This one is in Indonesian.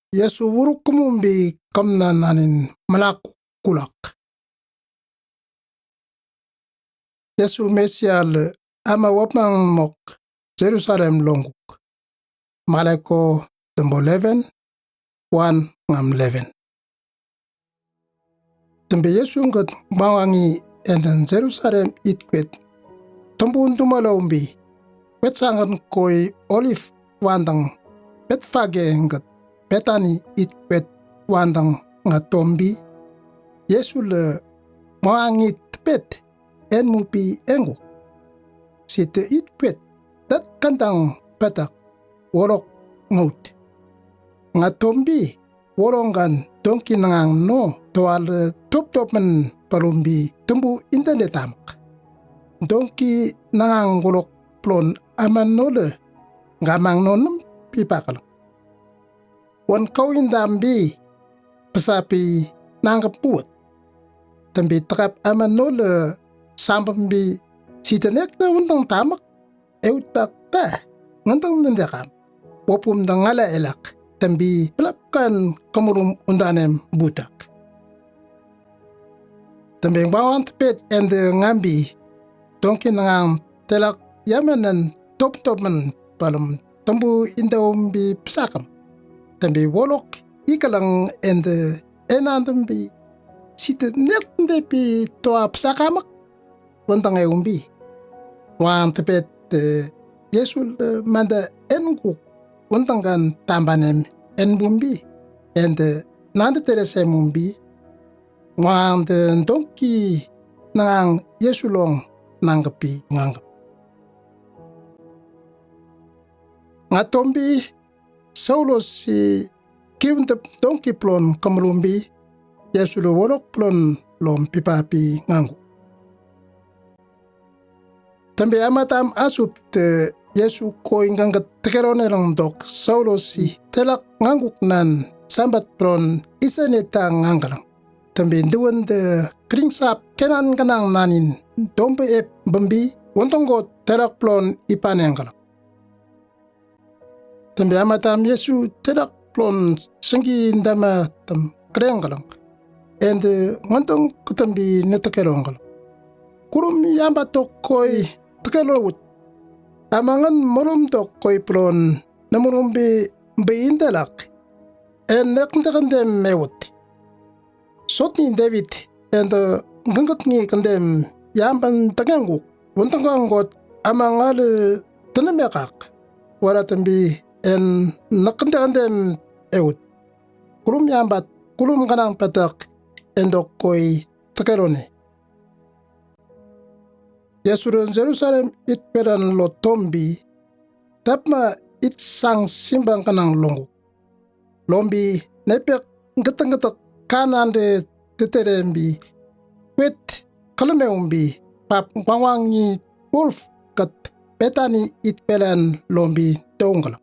Yesu wuruk kumumbi kamna nanin malak kulak. Yesu mesial ama wapang mok Jerusalem longuk. Malako tembo 11, 1 ngam 11. Tembe Yesu ngat bawangi enten Jerusalem itkwet. Tembu ndumalombi. Petsangan koi olive wandang petfage ngat petani itkwet wandang ngatombi. Yesu le bawangi tepet en mupi engu. Site itkwet dat kandang petak wolok ngaut. Ngatombi wolongan donki nangang no toal top-topen palumbi tembu internet amak. Donki nangang wolok plon aman nole ngamang nonem pipakalang. Wan kau indambi pesapi nanggap puat. Tembi takap aman nole sambambi sitanek na undang tamak eutak ta ngantang nandakam. Wapum dangala elak. Tembi pelapkan kemurum undanem budak. Tembi bawang tepet ende ngambi donki nangang telak yamanan top-topen palem tembu indaumbi pesakam. Tembi wolok ikalang ende enandembi sita net ndepi toa pesakamak wantang umbi. Wang tepet Yesul manda enguk wantang kan tambanem en bumbi ende nanda terese mumbi. Wang de donki nangang Yesulong nanggapi nganggap. Ngatombi Saulos si kiuntep donki plon kamelumbi Yesulo wolok plon lom pipapi nganggu. Tambi amatam asup te Yesu koi nganggat tekerone lang dok Saulos si telak ngangguk nan sambat plon isaneta nganggalang. Tambi duwan de kringsap kenan kanang nanin dompe ep bambi wontonggo telak plon ipanenggalang. Tambi amatam Yesu telak plon sengi ndama tam krenggalang. Ende ngontong kutambi netekeronggalang. Kurum yamba tokoi tekelowut. Amangan molum tokoi plon namurumbi beindalak. En nekndekandem mewut. Sotni David ende ngangkat ngi kandem yamban taganguk. Wontonggangot amangale tenemekak. Waratambi en nakndekandem ewut. Kurum yambat kulum kanang patak endok koi tekelone. Yesuron Jerusalem itperan lo tombi tapma it sang simbang kanang longu. Lombi nepek ngetek-ngetek kanan de teterembi wet kalameumbi pap wangwangi wolf kat petani itpelan lombi tonggalang.